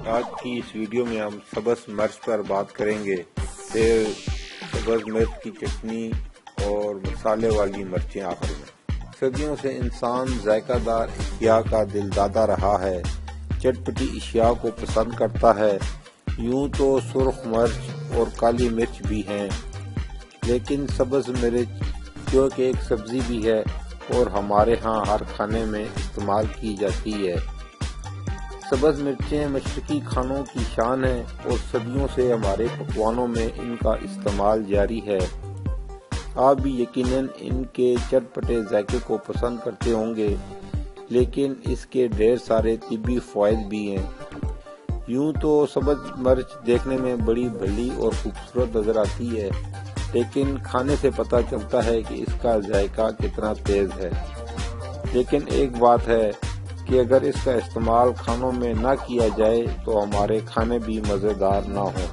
آج کی اس ویڈیو میں ہم سبز مرچ پر بات کریں گے، پھر سبز مرچ کی چٹنی اور مسالے والی مرچیں آخر میں۔ صدیوں سے انسان ذائقہ دار اشیاء کا دل دادا رہا ہے، چٹپٹی اشیاء کو پسند کرتا ہے۔ یوں تو سرخ مرچ اور کالی مرچ بھی ہیں، لیکن سبز مرچ جو کہ ایک سبزی بھی ہے اور ہمارے ہاں ہر کھانے میں استعمال کی جاتی ہے۔ سبز مرچیں مشرقی کھانوں کی شان ہیں اور صدیوں سے ہمارے پکوانوں میں ان کا استعمال جاری ہے۔ آپ بھی یقیناً ان کے چٹپٹے ذائقے کو پسند کرتے ہوں گے، لیکن اس کے ڈھیر سارے طبی فوائد بھی ہیں۔ یوں تو سبز مرچ دیکھنے میں بڑی بھلی اور خوبصورت نظر آتی ہے، لیکن کھانے سے پتہ چلتا ہے کہ اس کا ذائقہ کتنا تیز ہے۔ لیکن ایک بات ہے کہ اگر اس کا استعمال کھانوں میں نہ کیا جائے تو ہمارے کھانے بھی مزیدار نہ ہوں۔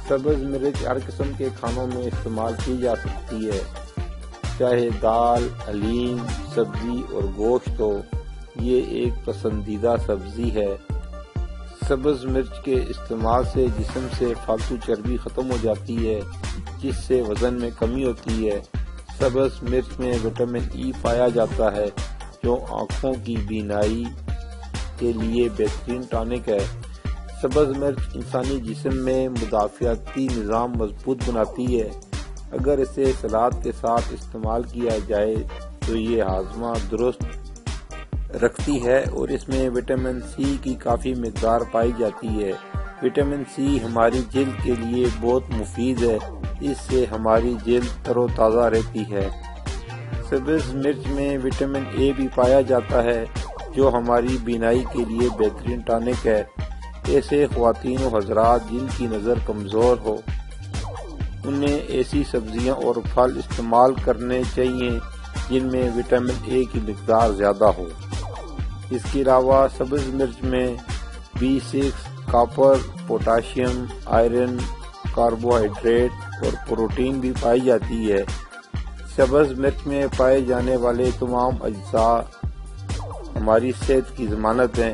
سبز مرچ ہر قسم کے کھانوں میں استعمال کی جا سکتی ہے، چاہے دال، حلیم، سبزی اور گوشت ہو۔ یہ ایک پسندیدہ سبزی ہے۔ سبز مرچ کے استعمال سے جسم سے فالتو چربی ختم ہو جاتی ہے، جس سے وزن میں کمی ہوتی ہے۔ سبز مرچ میں وٹامن ای پایا جاتا ہے، جو آنکھوں کی بینائی کے لیے بہترین ٹانک ہے۔ سبز مرچ انسانی جسم میں مدافعتی نظام مضبوط بناتی ہے۔ اگر اسے سلاد کے ساتھ استعمال کیا جائے تو یہ ہاضمہ درست رکھتی ہے اور اس میں وٹامن سی کی کافی مقدار پائی جاتی ہے۔ وٹامن سی ہماری جلد کے لیے بہت مفید ہے، اس سے ہماری جلد تر و تازہ رہتی ہے۔ سبز مرچ میں وٹامن اے بھی پایا جاتا ہے، جو ہماری بینائی کے لیے بہترین ٹانک ہے۔ ایسے خواتین و حضرات جن کی نظر کمزور ہو، انہیں ایسی سبزیاں اور پھل استعمال کرنے چاہیے جن میں وٹامن اے کی مقدار زیادہ ہو۔ اس کے علاوہ سبز مرچ میں B6، copper, potassium, iron, carbohydrate اور پروٹین بھی پائی جاتی ہے۔ سبز مرچ میں پائے جانے والے تمام اجزاء ہماری صحت کی ضمانت ہیں،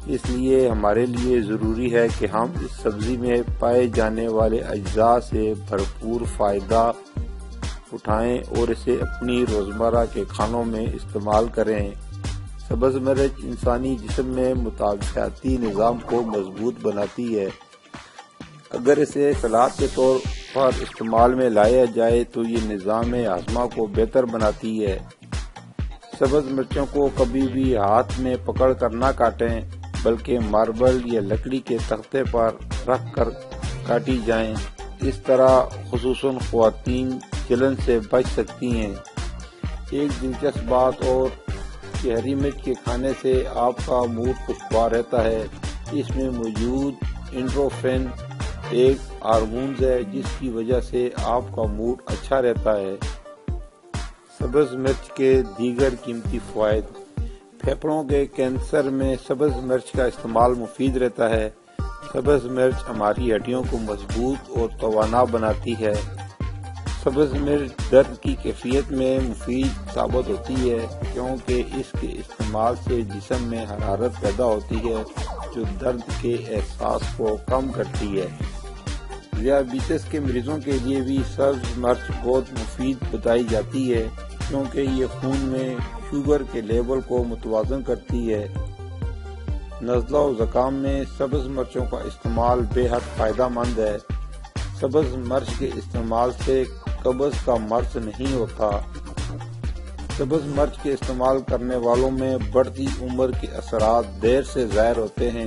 اس لیے ہمارے لیے ضروری ہے کہ ہم اس سبزی میں پائے جانے والے اجزاء سے بھرپور فائدہ اٹھائیں اور اسے اپنی روزمرہ کے کھانوں میں استعمال کریں۔ سبز مرچ انسانی جسم میں مدافعتی نظام کو مضبوط بناتی ہے۔ اگر اسے سلاد کے طور پر استعمال میں لایا جائے تو یہ نظام ہاضمہ کو بہتر بناتی ہے۔ سبز مرچوں کو کبھی بھی ہاتھ میں پکڑ کر نہ کاٹیں، بلکہ ماربل یا لکڑی کے تختے پر رکھ کر کاٹی جائیں۔ اس طرح خصوصاً خواتین جلن سے بچ سکتی ہیں۔ ایک دلچسپ بات اور کہ ہری مرچ کے کھانے سے آپ کا موڈ خوشگوار رہتا ہے۔ اس میں موجود انڈورفن ایک ہارمون ہے جس کی وجہ سے آپ کا موڈ اچھا رہتا ہے۔ سبز مرچ کے دیگر قیمتی فوائد۔ پھیپھڑوں کے کینسر میں سبز مرچ کا استعمال مفید رہتا ہے۔ سبز مرچ ہماری ہڈیوں کو مضبوط اور توانا بناتی ہے۔ سبز مرچ درد کی کیفیت میں مفید ثابت ہوتی ہے، کیونکہ اس کے استعمال سے جسم میں حرارت پیدا ہوتی ہے جو درد کے احساس کو کم کرتی ہے۔ ذیابیطس کے مریضوں کے لیے بھی سبز مرچ بہت مفید بتائی جاتی ہے، کیونکہ یہ خون میں شوگر کے لیول کو متوازن کرتی ہے۔ نزلہ و زکام میں سبز مرچوں کا استعمال بے حد فائدہ مند ہے۔ سبز مرچ کے استعمال سے قبض کا مرض نہیں ہوتا۔ سبز مرچ کے استعمال کرنے والوں میں بڑھتی عمر کے اثرات دیر سے ظاہر ہوتے ہیں۔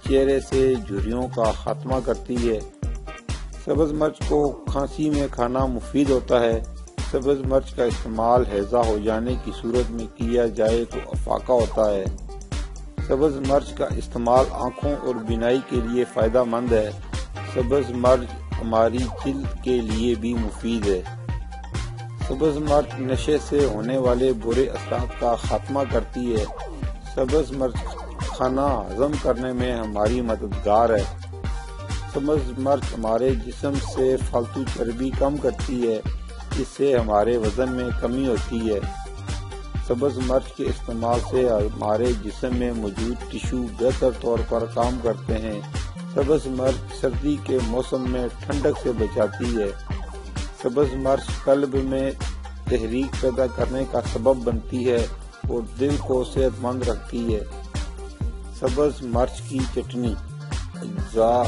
چہرے سے جھریوں کا خاتمہ کرتی ہے۔ سبز مرچ کو کھانسی میں کھانا مفید ہوتا ہے۔ سبز مرچ کا استعمال ہیضہ ہو جانے کی صورت میں کیا جائے تو افاقہ ہوتا ہے۔ سبز مرچ کا استعمال آنکھوں اور بینائی کے لیے فائدہ مند ہے۔ سبز مرچ ہماری جلد کے لیے بھی مفید ہے۔ سبز مرچ نشے سے ہونے والے برے اثرات کا خاتمہ کرتی ہے۔ سبز مرچ کھانا ہضم کرنے میں ہماری مددگار ہے۔ سبز مرچ ہمارے جسم سے فالتو چربی کم کرتی ہے، اس سے ہمارے وزن میں کمی ہوتی ہے۔ سبز مرچ کے استعمال سے ہمارے جسم میں موجود ٹشو بہتر طور پر کام کرتے ہیں۔ سبز مرچ سردی کے موسم میں ٹھنڈک سے بچاتی ہے۔ سبز مرچ قلب میں تحریک پیدا کرنے کا سبب بنتی ہے اور دل کو صحت مند رکھتی ہے۔ سبز مرچ کی چٹنی: اجزاء: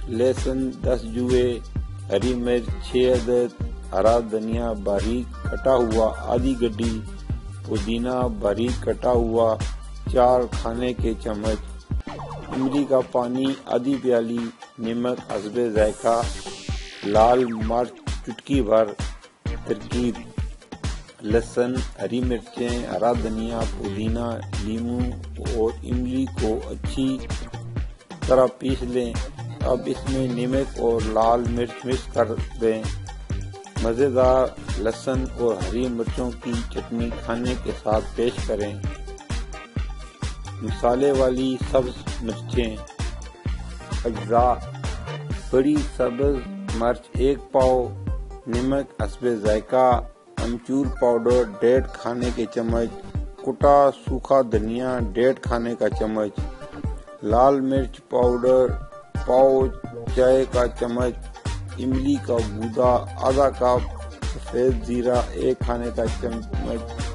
لہسن 10 جوے، ہری مرچ 6 عدد، ہرا دھنیا باریک کٹا ہوا آدھی گڈی، پودینہ باریک کٹا ہوا 4 کھانے کے چمچ، املی کا پانی آدھی پیالی، نمک حسب ذائقہ، لال مرچ چٹکی بھر۔ ترکیب: لہسن، ہری مرچیں، ہرا دھنیا، پودینہ، لیموں اور املی کو اچھی طرح پیس لیں۔ اب اس میں نمک اور لال مرچ مکس کر دیں۔ مزیدار لہسن اور ہری مرچوں کی چٹنی کھانے کے ساتھ پیش کریں۔ مسالے والی سبز مرچیں: اجزاء: بڑی سبز مرچ 1 پاؤ، نمک حسب ذائقہ، امچور پاؤڈر 1.5 کھانے کے چمچ، کٹا سوکھا دھنیا 1.5 کھانے کا چمچ، لال مرچ پاؤڈر پاؤ چائے کا چمچ، املی کا گودا آدھا کپ، سفید زیرہ 1 کھانے کا چمچ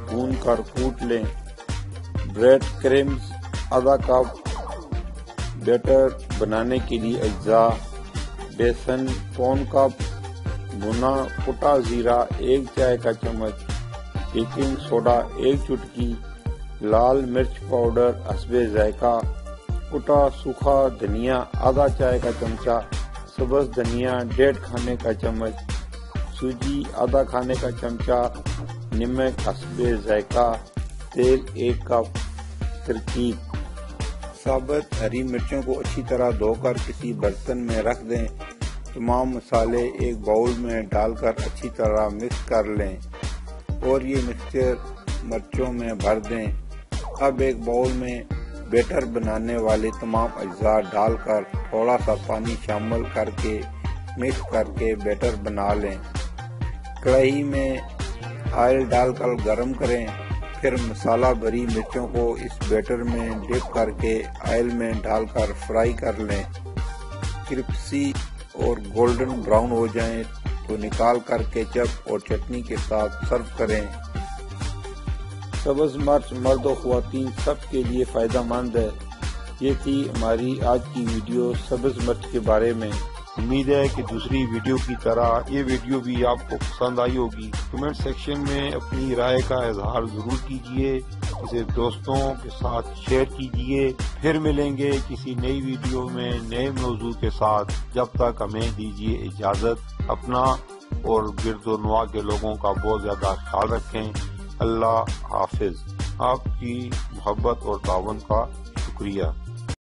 بھون کر کوٹ لیں۔ بریڈ کرمز آدھا کپ۔ بیٹر بنانے کے لیے اجزاء: بیسن پون کپ، بھنا کٹا زیرہ 1 چائے کا چمچ، بیکنگ سوڈا 1 چٹکی، لال مرچ پاؤڈر حسب ذائقہ، کٹا سوکھا دھنیا آدھا چائے کا چمچہ، سبز دھنیا 1.5 کھانے کا چمچ، سوجی آدھا کھانے کا چمچہ، نمک حسب ذائقہ، تیل 1 کپ۔ ترکیب: ثابت ہری مرچوں کو اچھی طرح دھو کر کسی برتن میں رکھ دیں۔ تمام مسالے ایک باؤل میں ڈال کر اچھی طرح مکس کر لیں اور یہ مکسچر مرچوں میں بھر دیں۔ اب ایک باؤل میں بیٹر بنانے والے تمام اجزاء ڈال کر تھوڑا سا پانی شامل کر کے مکس کر کے بیٹر بنا لیں۔ کڑھائی میں آئل ڈال کر گرم کریں، پھر مسالہ بھری مرچوں کو اس بیٹر میں ڈپ کر کے آئل میں ڈال کر فرائی کر لیں۔ کرسپی اور گولڈن براؤن ہو جائیں تو نکال کر کیچپ اور چٹنی کے ساتھ سرو کریں۔ سبز مرچ مرد و خواتین سب کے لیے فائدہ مند ہے۔ یہ تھی ہماری آج کی ویڈیو سبز مرچ کے بارے میں۔ امید ہے کہ دوسری ویڈیو کی طرح یہ ویڈیو بھی آپ کو پسند آئی ہوگی۔ کمنٹ سیکشن میں اپنی رائے کا اظہار ضرور کیجیے، اسے دوستوں کے ساتھ شیئر کیجیے۔ پھر ملیں گے کسی نئی ویڈیو میں نئے موضوع کے ساتھ۔ جب تک ہمیں دیجیے اجازت۔ اپنا اور گرد و نواح کے لوگوں کا بہت زیادہ خیال رکھیں۔ اللہ حافظ۔ آپ کی محبت اور تعاون کا شکریہ۔